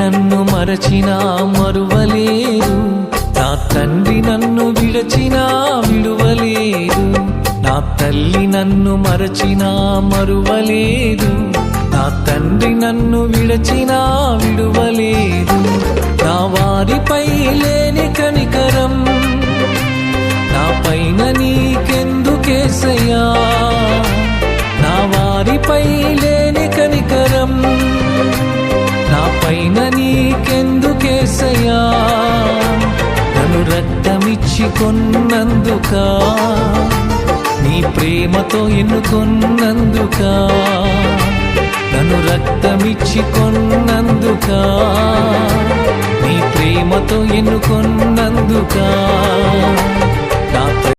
నన్ను మరచినా మరువలేదు, నా తండ్రి నన్ను విడచినా విడువలేదు. నా తల్లి నన్ను మరచినా మరువలేదు, నా తండ్రి నన్ను విడచినా విడువలేదు. నా వారిపై లేని కనికరం నా పైన నీకెందుకేసయ్యా, నా వారిపై లేని కనికరం నా పైన నీకెందుకేసయ్యా. నన్ను రక్తమిచ్చి కొన్నందుక, నీ ప్రేమతో ఎన్నుకొన్నందుక, నన్ను రక్తమిచ్చి కొన్నందుక, నీ ప్రేమతో ఎన్నుకొన్నందుక.